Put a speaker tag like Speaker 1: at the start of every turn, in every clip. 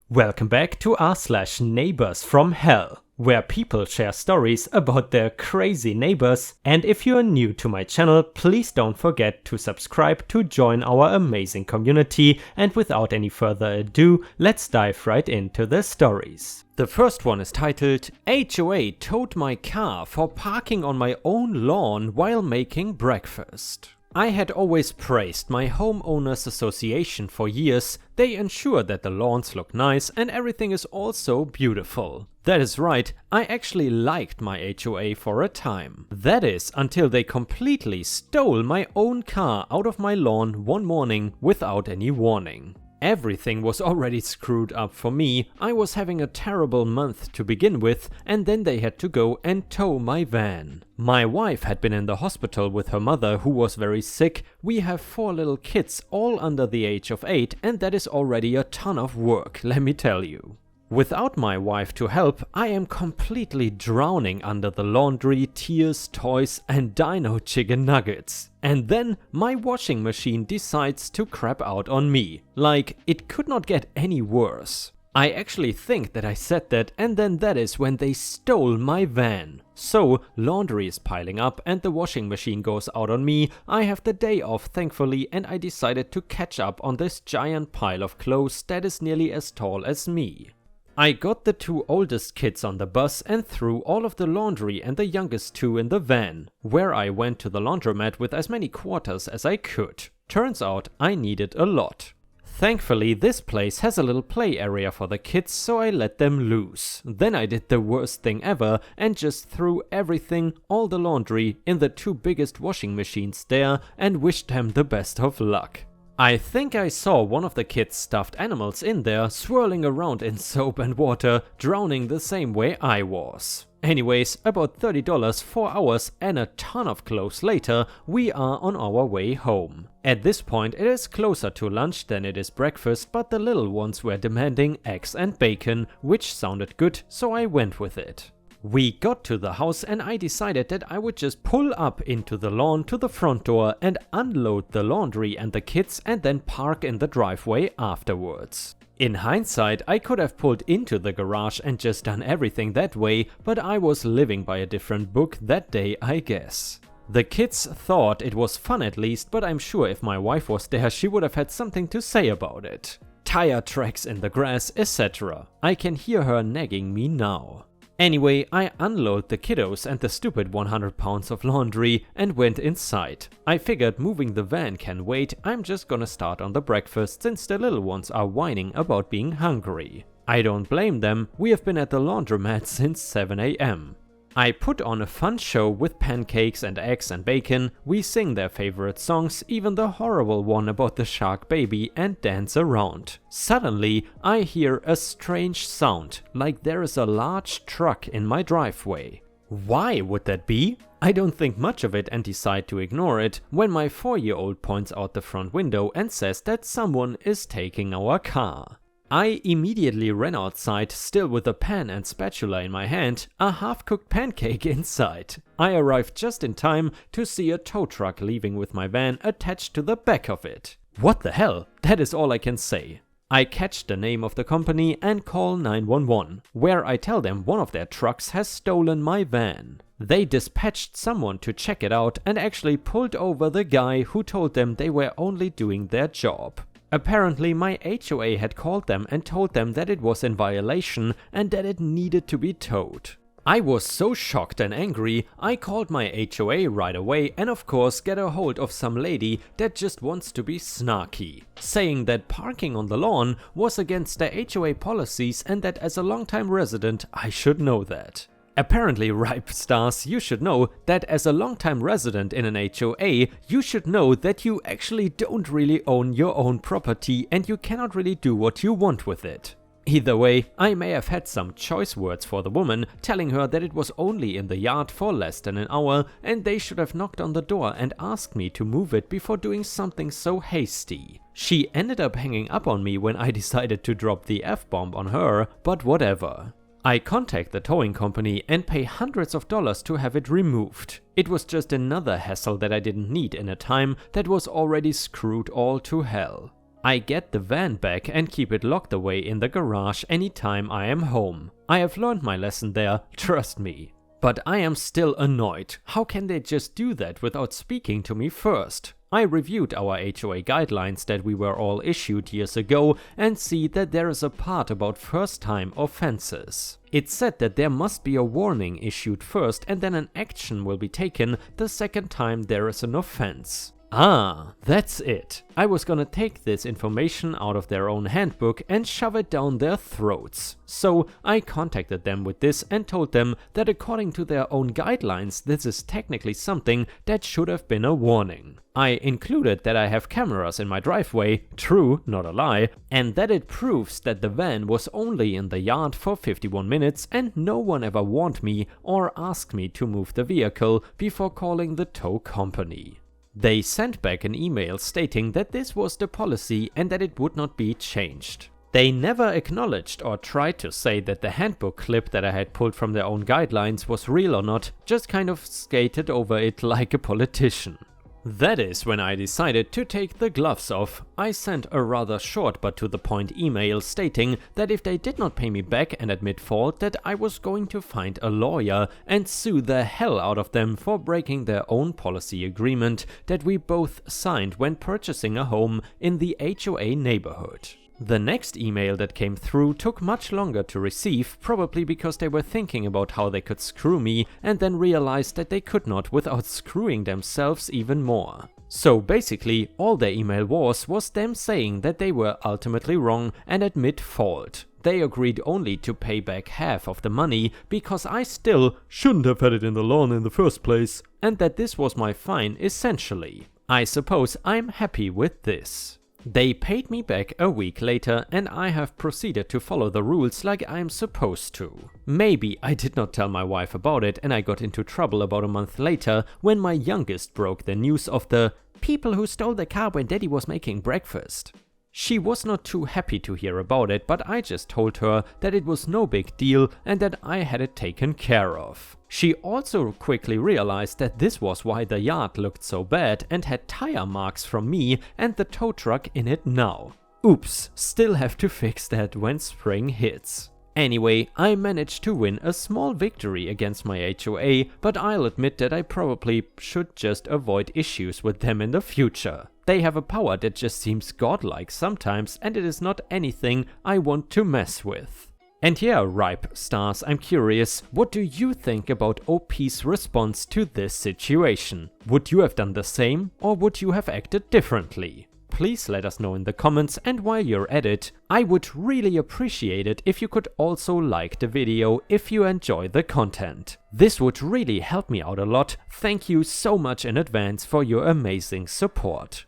Speaker 1: Welcome back to r/neighbors from hell, where people share stories about their crazy neighbors. And if you are new to my channel, please don't forget to subscribe to join our amazing community. And without any further ado, let's dive right into the stories. The first one is titled HOA towed my car for parking on my own lawn while making breakfast. I had always praised my homeowners association for years. They ensure that the lawns look nice and everything is also beautiful. That is right, I actually liked my HOA for a time. That is until they completely stole my own car out of my lawn one morning without any warning. Everything was already screwed up for me. I was having a terrible month to begin with, and then they had to go and tow my van. My wife had been in the hospital with her mother, who was very sick. We have 4 little kids, all under the age of 8, and that is already a ton of work, let me tell you. Without my wife to help, I am completely drowning under the laundry, tears, toys and dino chicken nuggets. And then my washing machine decides to crap out on me. Like, it could not get any worse. I actually think that I said that, and then that is when they stole my van. So, laundry is piling up and the washing machine goes out on me. I have the day off thankfully, and I decided to catch up on this giant pile of clothes that is nearly as tall as me. I got the 2 oldest kids on the bus and threw all of the laundry and the youngest 2 in the van, where I went to the laundromat with as many quarters as I could. Turns out I needed a lot. Thankfully, this place has a little play area for the kids, so I let them loose. Then I did the worst thing ever and just threw everything, all the laundry, in the 2 biggest washing machines there and wished them the best of luck. I think I saw one of the kids' stuffed animals in there swirling around in soap and water, drowning the same way I was. Anyways, about $30 4 hours and a ton of clothes later, we are on our way home. At this point it is closer to lunch than it is breakfast, but the little ones were demanding eggs and bacon, which sounded good, so I went with it. We got to the house and I decided that I would just pull up into the lawn to the front door and unload the laundry and the kids and then park in the driveway afterwards. In hindsight, I could have pulled into the garage and just done everything that way, but I was living by a different book that day, I guess. The kids thought it was fun at least, but I'm sure if my wife was there she would have had something to say about it. Tire tracks in the grass, etc. I can hear her nagging me now. Anyway, I unload the kiddos and the stupid 100 pounds of laundry and went inside. I figured moving the van can wait, I'm just gonna start on the breakfast since the little ones are whining about being hungry. I don't blame them, we have been at the laundromat since 7 AM. I put on a fun show with pancakes and eggs and bacon. We sing their favorite songs, even the horrible one about the shark baby, and dance around. Suddenly, I hear a strange sound, like there is a large truck in my driveway. Why would that be? I don't think much of it and decide to ignore it when my 4-year-old points out the front window and says that someone is taking our car. I immediately ran outside, still with a pan and spatula in my hand, a half-cooked pancake inside. I arrived just in time to see a tow truck leaving with my van attached to the back of it. What the hell? That is all I can say. I catch the name of the company and call 911, where I tell them one of their trucks has stolen my van. They dispatched someone to check it out and actually pulled over the guy who told them they were only doing their job. Apparently my HOA had called them and told them that it was in violation and that it needed to be towed. I was so shocked and angry, I called my HOA right away and of course get a hold of some lady that just wants to be snarky, saying that parking on the lawn was against the HOA policies and that as a longtime resident I should know that. Apparently, ripe stars, you should know that as a longtime resident in an HOA, you should know that you actually don't really own your own property and you cannot really do what you want with it. Either way, I may have had some choice words for the woman, telling her that it was only in the yard for less than an hour and they should have knocked on the door and asked me to move it before doing something so hasty. She ended up hanging up on me when I decided to drop the F-bomb on her, but whatever. I contact the towing company and pay hundreds of dollars to have it removed. It was just another hassle that I didn't need in a time that was already screwed all to hell. I get the van back and keep it locked away in the garage anytime I am home. I have learned my lesson there, trust me. But I am still annoyed. How can they just do that without speaking to me first? I reviewed our HOA guidelines that we were all issued years ago and see that there is a part about first-time offenses. It said that there must be a warning issued first and then an action will be taken the second time there is an offense. Ah, that's it. I was gonna take this information out of their own handbook and shove it down their throats. So I contacted them with this and told them that according to their own guidelines, this is technically something that should have been a warning. I included that I have cameras in my driveway, true, not a lie, and that it proves that the van was only in the yard for 51 minutes and no one ever warned me or asked me to move the vehicle before calling the tow company. They sent back an email stating that this was the policy and that it would not be changed. They never acknowledged or tried to say that the handbook clip that I had pulled from their own guidelines was real or not, just kind of skated over it like a politician. That is when I decided to take the gloves off. I sent a rather short but to the point email stating that if they did not pay me back and admit fault, that I was going to find a lawyer and sue the hell out of them for breaking their own policy agreement that we both signed when purchasing a home in the HOA neighborhood. The next email that came through took much longer to receive, probably because they were thinking about how they could screw me and then realized that they could not without screwing themselves even more. So basically, all their email was them saying that they were ultimately wrong and admit fault. They agreed only to pay back half of the money because I still shouldn't have had it in the loan in the first place, and that this was my fine essentially. I suppose I'm happy with this. They paid me back a week later and I have proceeded to follow the rules like I'm supposed to. Maybe I did not tell my wife about it and I got into trouble about a month later when my youngest broke the news of the people who stole the car when daddy was making breakfast. She was not too happy to hear about it, but I just told her that it was no big deal and that I had it taken care of. She also quickly realized that this was why the yard looked so bad and had tire marks from me and the tow truck in it now. Oops, still have to fix that when spring hits. Anyway, I managed to win a small victory against my HOA, but I'll admit that I probably should just avoid issues with them in the future. They have a power that just seems godlike sometimes and it is not anything I want to mess with. And yeah, Ripe Stars, I'm curious, what do you think about OP's response to this situation? Would you have done the same or would you have acted differently? Please let us know in the comments, and while you're at it, I would really appreciate it if you could also like the video if you enjoy the content. This would really help me out a lot. Thank you so much in advance for your amazing support.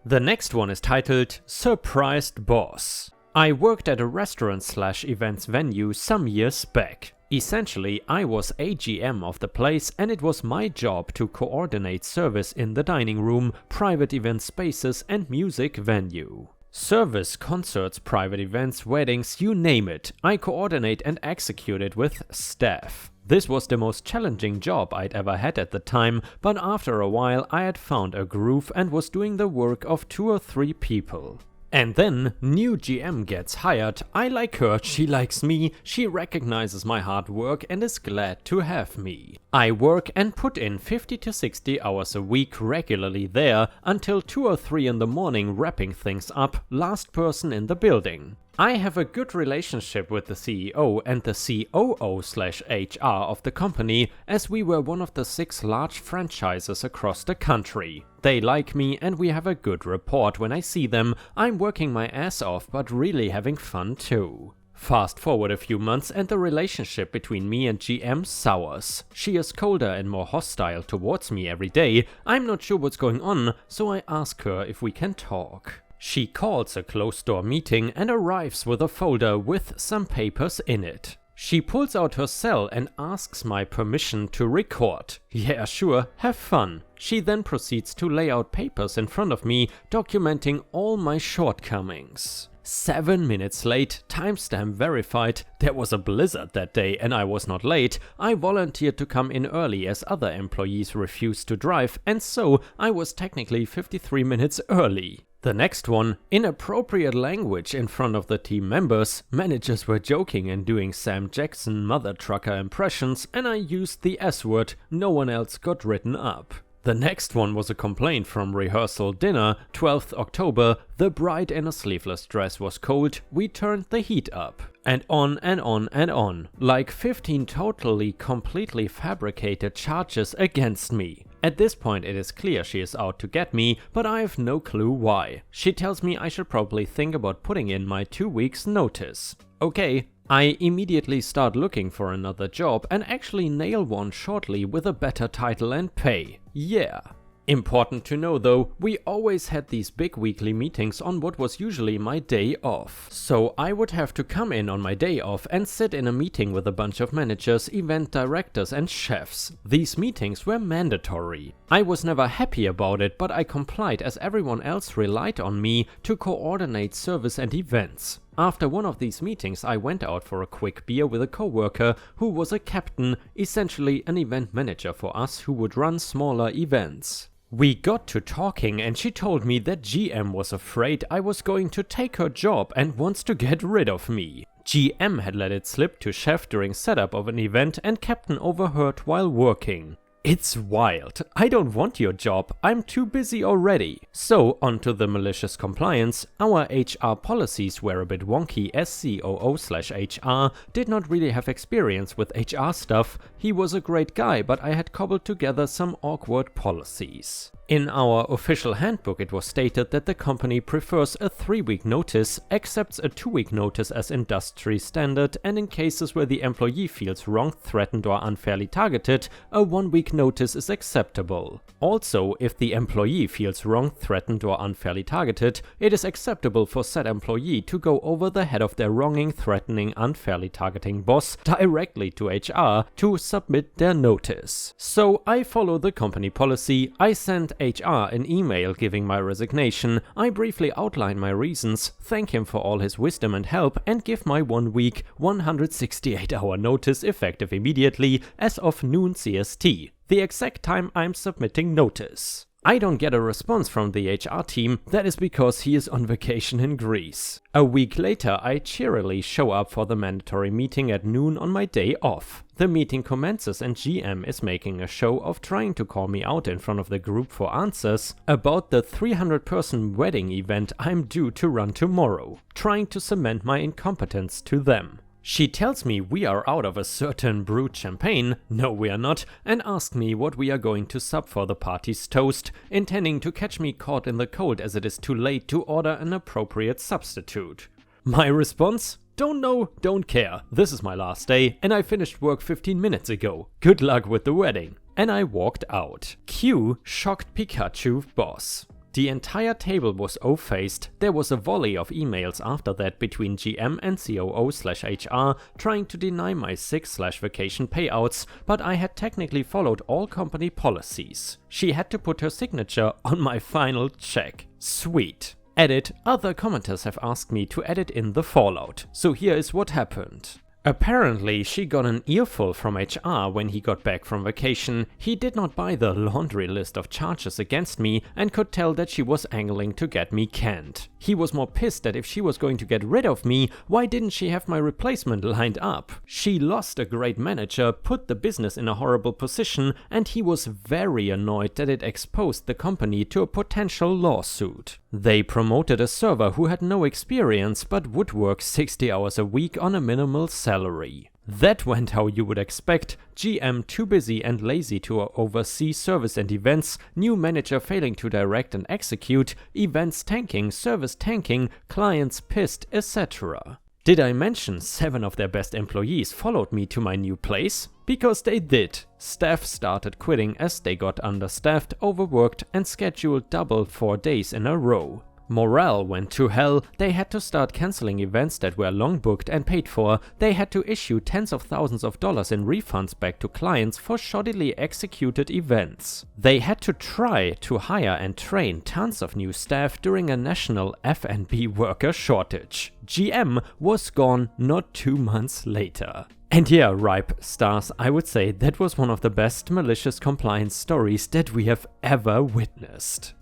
Speaker 1: The next one is titled Surprised Boss. I worked at a restaurant/events venue some years back. Essentially, I was AGM of the place and it was my job to coordinate service in the dining room, private event spaces and music venue. Service, concerts, private events, weddings, you name it, I coordinate and execute it with staff. This was the most challenging job I'd ever had at the time, but after a while I had found a groove and was doing the work of 2 or 3 people. And then, new GM gets hired. I like her, she likes me, she recognizes my hard work and is glad to have me. I work and put in 50 to 60 hours a week regularly there until 2 or 3 in the morning wrapping things up, last person in the building. I have a good relationship with the CEO and the COO/HR of the company, as we were one of the 6 large franchises across the country. They like me and we have a good rapport when I see them. I'm working my ass off but really having fun too. Fast forward a few months and the relationship between me and GM sours. She is colder and more hostile towards me every day. I'm not sure what's going on, so I ask her if we can talk. She calls a closed-door meeting and arrives with a folder with some papers in it. She pulls out her cell and asks my permission to record. Yeah, sure, have fun. She then proceeds to lay out papers in front of me, documenting all my shortcomings. 7 minutes late, timestamp verified. There was a blizzard that day and I was not late. I volunteered to come in early as other employees refused to drive, and so I was technically 53 minutes early. The next one, inappropriate language in front of the team members. Managers were joking and doing Sam Jackson mother trucker impressions, and I used the S word. No one else got written up. The next one was a complaint from rehearsal dinner, 12th October, the bride in a sleeveless dress was cold, we turned the heat up. And on and on and on, like 15 totally completely fabricated charges against me. At this point it is clear she is out to get me, but I have no clue why. She tells me I should probably think about putting in my 2 weeks notice. Okay. I immediately start looking for another job and actually nail one shortly with a better title and pay. Yeah. Important to know though, we always had these big weekly meetings on what was usually my day off. So I would have to come in on my day off and sit in a meeting with a bunch of managers, event directors and chefs. These meetings were mandatory. I was never happy about it, but I complied as everyone else relied on me to coordinate service and events. After one of these meetings I went out for a quick beer with a coworker who was a captain, essentially an event manager for us who would run smaller events. We got to talking and she told me that GM was afraid I was going to take her job and wants to get rid of me. GM had let it slip to chef during setup of an event and captain overheard while working. It's wild. I don't want your job, I'm too busy already. So onto the malicious compliance. Our HR policies were a bit wonky as COO/HR did not really have experience with HR stuff. He was a great guy, but I had cobbled together some awkward policies. In our official handbook it was stated that the company prefers a 3-week notice, accepts a 2-week notice as industry standard, and in cases where the employee feels wronged, threatened or unfairly targeted, a 1-week notice is acceptable. Also, if the employee feels wronged, threatened or unfairly targeted, it is acceptable for said employee to go over the head of their wronging, threatening, unfairly targeting boss directly to HR to submit their notice. So I follow the company policy. I send HR an email giving my resignation. I briefly outline my reasons, thank him for all his wisdom and help, and give my 1-week 168-hour notice effective immediately as of noon CST, the exact time I'm submitting notice. I don't get a response from the HR team. That is because he is on vacation in Greece. A week later I cheerily show up for the mandatory meeting at noon on my day off. The meeting commences and GM is making a show of trying to call me out in front of the group for answers about the 300-person wedding event I'm due to run tomorrow, trying to cement my incompetence to them. She tells me we are out of a certain brewed champagne, no we are not, and asks me what we are going to sub for the party's toast, intending to catch me caught in the cold as it is too late to order an appropriate substitute. My response? Don't know, don't care. This is my last day and I finished work 15 minutes ago. Good luck with the wedding. And I walked out. Cue shocked Pikachu boss. The entire table was O-faced. There was a volley of emails after that between GM and COO/HR trying to deny my sick/vacation payouts, but I had technically followed all company policies. She had to put her signature on my final check. Sweet. Edit, other commenters have asked me to edit in the fallout, so here is what happened. Apparently, she got an earful from HR when he got back from vacation. He did not buy the laundry list of charges against me and could tell that she was angling to get me canned. He was more pissed that if she was going to get rid of me, why didn't she have my replacement lined up? She lost a great manager, put the business in a horrible position, and he was very annoyed that it exposed the company to a potential lawsuit. They promoted a server who had no experience but would work 60 hours a week on a minimal salary. That went how you would expect. GM too busy and lazy to oversee service and events, new manager failing to direct and execute, events tanking, service tanking, clients pissed, etc. Did I mention 7 of their best employees followed me to my new place? Because they did. Staff started quitting as they got understaffed, overworked and scheduled double 4 days in a row. Morale went to hell, they had to start cancelling events that were long booked and paid for, they had to issue tens of thousands of dollars in refunds back to clients for shoddily executed events. They had to try to hire and train tons of new staff during a national F&B worker shortage. GM was gone not 2 months later. And yeah, ripe stars, I would say that was one of the best malicious compliance stories that we have ever witnessed.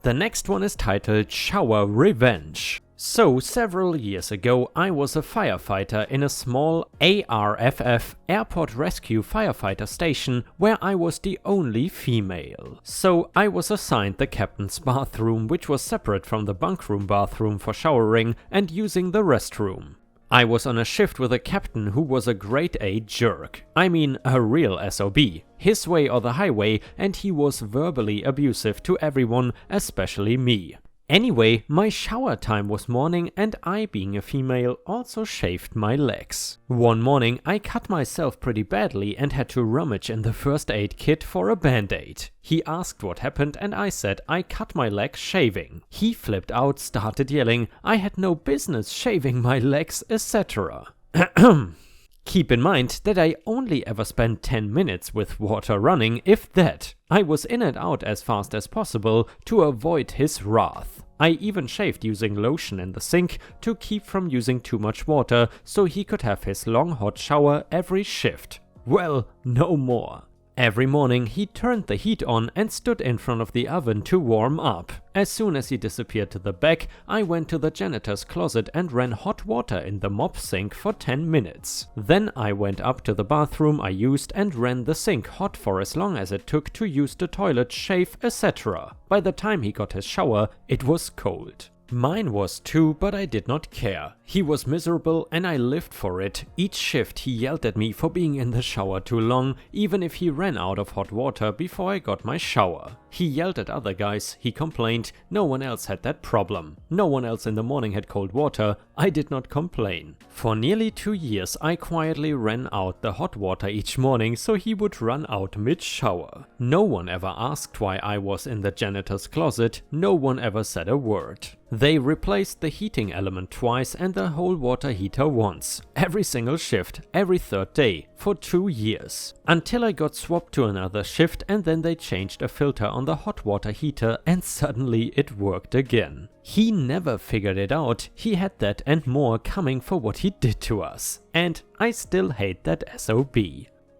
Speaker 1: The next one is titled Shower Revenge. So, several years ago, I was a firefighter in a small ARFF Airport Rescue Firefighter station where I was the only female. So, I was assigned the captain's bathroom, which was separate from the bunkroom bathroom for showering and using the restroom. I was on a shift with a captain who was a grade A jerk. I mean, a real SOB. His way or the highway, and he was verbally abusive to everyone, especially me. Anyway, my shower time was morning and I, being a female, also shaved my legs. One morning I cut myself pretty badly and had to rummage in the first aid kit for a band-aid. He asked what happened and I said I cut my leg shaving. He flipped out, started yelling, I had no business shaving my legs, etc. Keep in mind that I only ever spent 10 minutes with water running, if that. I was in and out as fast as possible to avoid his wrath. I even shaved using lotion in the sink to keep from using too much water so he could have his long hot shower every shift. Well, no more. Every morning he turned the heat on and stood in front of the oven to warm up. As soon as he disappeared to the back, I went to the janitor's closet and ran hot water in the mop sink for 10 minutes. Then I went up to the bathroom I used and ran the sink hot for as long as it took to use the toilet, shave, etc. By the time he got his shower, it was cold. Mine was too, but I did not care. He was miserable and I lived for it. Each shift he yelled at me for being in the shower too long, even if he ran out of hot water before I got my shower. He yelled at other guys, he complained, no one else had that problem. No one else in the morning had cold water, I did not complain. For nearly 2 years I quietly ran out the hot water each morning so he would run out mid-shower. No one ever asked why I was in the janitor's closet, no one ever said a word. They replaced the heating element twice and the whole water heater once. Every single shift, every third day, for 2 years. Until I got swapped to another shift and then they changed a filter on the hot water heater and suddenly it worked again. He never figured it out, he had that and more coming for what he did to us. And I still hate that SOB.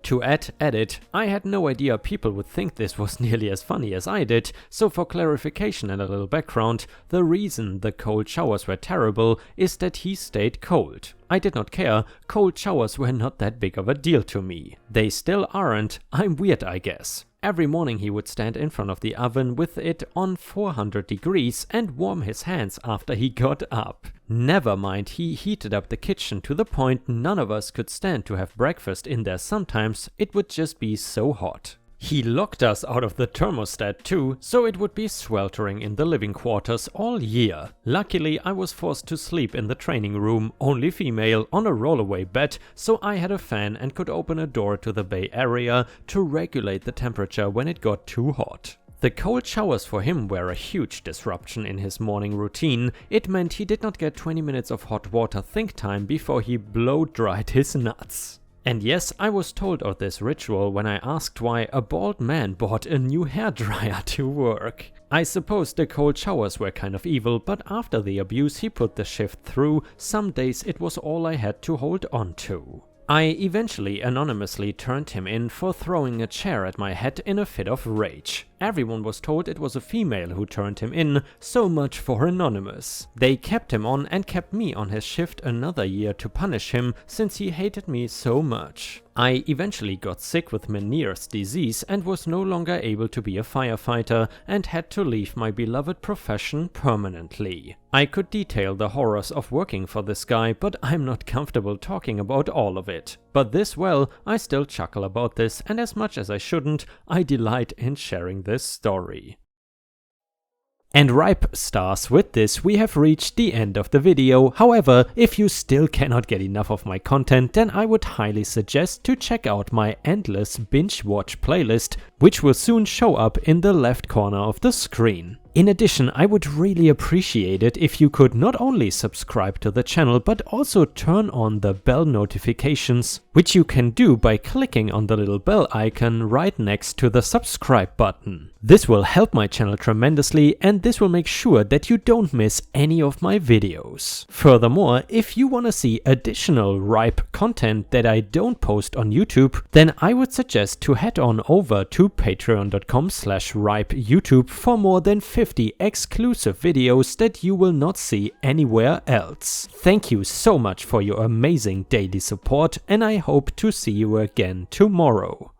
Speaker 1: To add edit, I had no idea people would think this was nearly as funny as I did, so for clarification and a little background, the reason the cold showers were terrible is that he stayed cold. I did not care, cold showers were not that big of a deal to me. They still aren't, I'm weird I guess. Every morning he would stand in front of the oven with it on 400 degrees and warm his hands after he got up. Never mind, he heated up the kitchen to the point none of us could stand to have breakfast in there sometimes, it would just be so hot. He locked us out of the thermostat too, so it would be sweltering in the living quarters all year. Luckily, I was forced to sleep in the training room, only female, on a rollaway bed, so I had a fan and could open a door to the bay area to regulate the temperature when it got too hot. The cold showers for him were a huge disruption in his morning routine. It meant he did not get 20 minutes of hot water think time before he blow-dried his nuts. And yes, I was told of this ritual when I asked why a bald man bought a new hairdryer to work. I suppose the cold showers were kind of evil, but after the abuse he put the shift through, some days it was all I had to hold on to. I eventually anonymously turned him in for throwing a chair at my head in a fit of rage. Everyone was told it was a female who turned him in, so much for anonymous. They kept him on and kept me on his shift another year to punish him since he hated me so much. I eventually got sick with Meniere's disease and was no longer able to be a firefighter and had to leave my beloved profession permanently. I could detail the horrors of working for this guy, but I'm not comfortable talking about all of it. But this well, I still chuckle about this, and as much as I shouldn't, I delight in sharing this story. And ripe stars, with this we have reached the end of the video. However, if you still cannot get enough of my content, then I would highly suggest to check out my endless binge watch playlist, which will soon show up in the left corner of the screen. In addition, I would really appreciate it if you could not only subscribe to the channel, but also turn on the bell notifications, which you can do by clicking on the little bell icon right next to the subscribe button. This will help my channel tremendously, and this will make sure that you don't miss any of my videos. Furthermore, if you want to see additional ripe content that I don't post on YouTube, then I would suggest to head on over to patreon.com/ripeyoutube for more than 50 exclusive videos that you will not see anywhere else. Thank you so much for your amazing daily support, and I hope to see you again tomorrow.